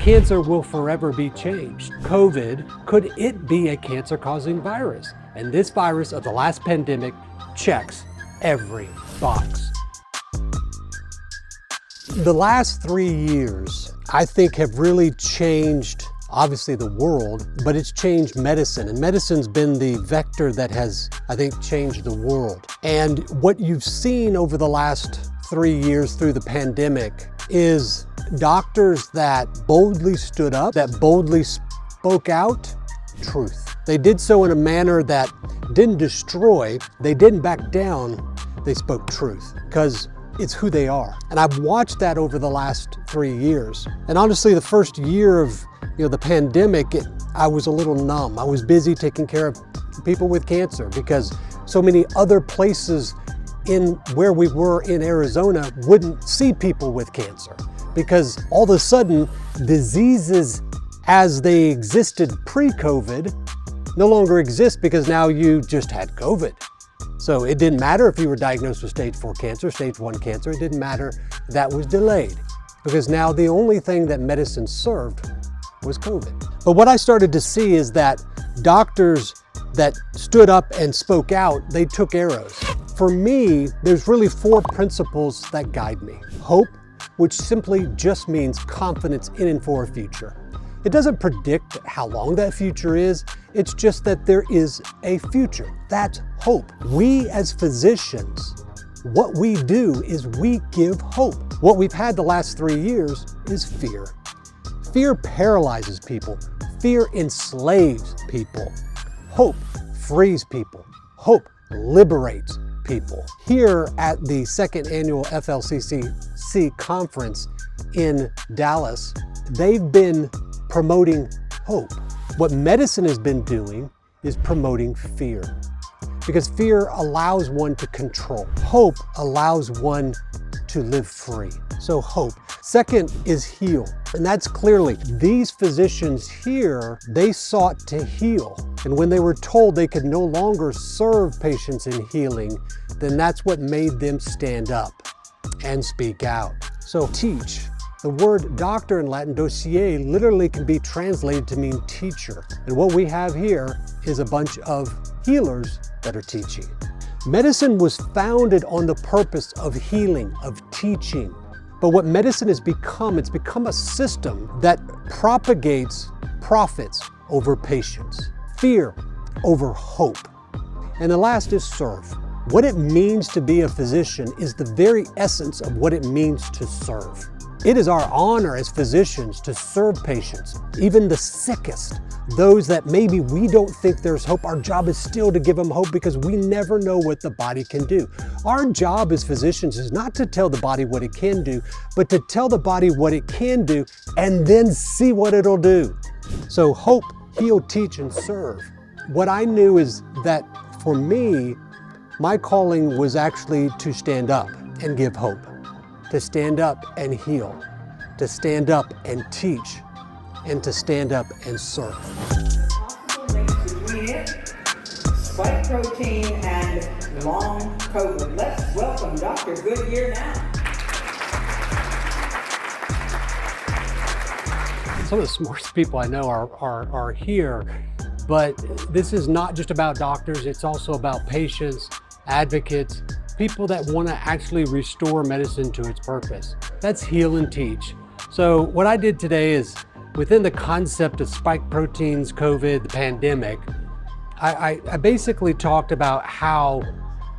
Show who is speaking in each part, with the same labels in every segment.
Speaker 1: Cancer will forever be changed. COVID, could it be a cancer-causing virus? And this virus of the last pandemic checks every box. The last 3 years, I think, have really changed, obviously, the world, but it's changed medicine. And medicine's been the vector that has, I think, changed the world. And what you've seen over the last 3 years through the pandemic is doctors that boldly stood up, that boldly spoke out truth. They did so in a manner that didn't destroy, they didn't back down, they spoke truth, because it's who they are. And I've watched that over the last 3 years. And honestly, the first year of the pandemic, I was a little numb. I was busy taking care of people with cancer because so many other places in where we were in Arizona wouldn't see people with cancer, because all of a sudden diseases as they existed pre-COVID no longer exist, because now you just had COVID. So it didn't matter if you were diagnosed with stage 4 cancer, stage 1 cancer, it didn't matter. That was delayed, because now the only thing that medicine served was COVID. But what I started to see is that doctors that stood up and spoke out, they took arrows. For me, there's really 4 principles that guide me. Hope, which simply just means confidence in and for a future. It doesn't predict how long that future is, it's just that there is a future. That's hope. We as physicians, what we do is we give hope. What we've had the last 3 years is fear. Fear paralyzes people. Fear enslaves people. Hope frees people. Hope liberates people. Here at the 2nd annual FLCCC conference in Dallas, they've been promoting hope. What medicine has been doing is promoting fear, because fear allows one to control. Hope allows one to live free. So hope. Second is heal. And that's clearly, these physicians here, they sought to heal. And when they were told they could no longer serve patients in healing, then that's what made them stand up and speak out. So teach. The word doctor in Latin, dossier, literally can be translated to mean teacher. And what we have here is a bunch of healers that are teaching. Medicine was founded on the purpose of healing, of teaching. But what medicine has become, it's become a system that propagates profits over patients, fear over hope. And the last is serve. What it means to be a physician is the very essence of what it means to serve. It is our honor as physicians to serve patients, even the sickest, those that maybe we don't think there's hope. Our job is still to give them hope, because we never know what the body can do. Our job as physicians is not to tell the body what it can do, but to tell the body what it can do and then see what it'll do. So hope, heal, teach, and serve. What I knew is that for me, my calling was actually to stand up and give hope, to stand up and heal, to stand up and teach, and to stand up and serve.
Speaker 2: Between it, spike protein and long COVID. Let's welcome Dr. Goodyear now.
Speaker 1: Some of the smartest people I know are here, but this is not just about doctors, it's also about patients, advocates, people that want to actually restore medicine to its purpose. That's heal and teach. So what I did today is, within the concept of spike proteins, COVID, the pandemic, I basically talked about how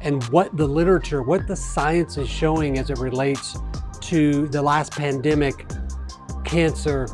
Speaker 1: and what the literature, what the science is showing as it relates to the last pandemic, cancer,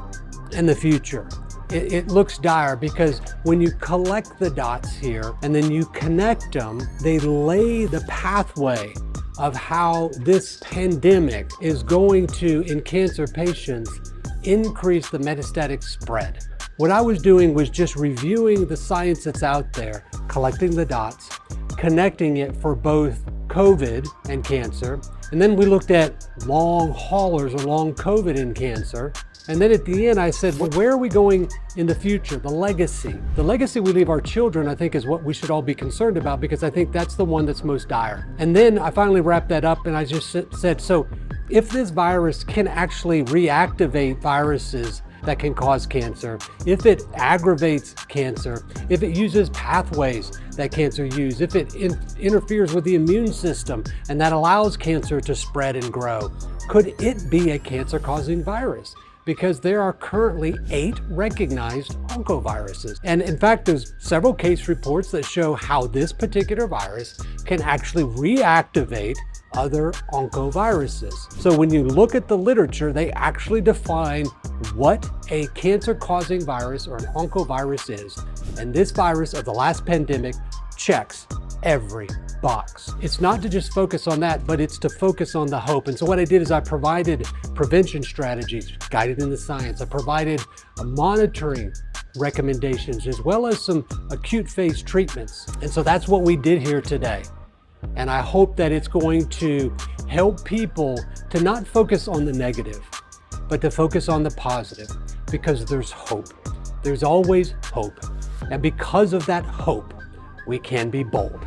Speaker 1: and the future. It looks dire, because when you collect the dots here and then you connect them, they lay the pathway of how this pandemic is going to, in cancer patients, increase the metastatic spread. What I was doing was just reviewing the science that's out there, collecting the dots, connecting it for both COVID and cancer, and then we looked at long haulers or long COVID in cancer. And then at the end, I said, well, where are we going in the future? The legacy. The legacy we leave our children, I think, is what we should all be concerned about, because I think that's the one that's most dire. And then I finally wrapped that up and I just said, so if this virus can actually reactivate viruses that can cause cancer, if it aggravates cancer, if it uses pathways that cancer use, if it interferes with the immune system and that allows cancer to spread and grow, could it be a cancer-causing virus? Because there are currently 8 recognized oncoviruses. And in fact, there's several case reports that show how this particular virus can actually reactivate other oncoviruses. So when you look at the literature, they actually define what a cancer-causing virus or an oncovirus is. And this virus of the last pandemic checks every box. It's not to just focus on that, but it's to focus on the hope. And so what I did is I provided prevention strategies guided in the science. I provided monitoring recommendations as well as some acute phase treatments. And so that's what we did here today. And I hope that it's going to help people to not focus on the negative, but to focus on the positive, because there's hope. There's always hope. And because of that hope, we can be bold.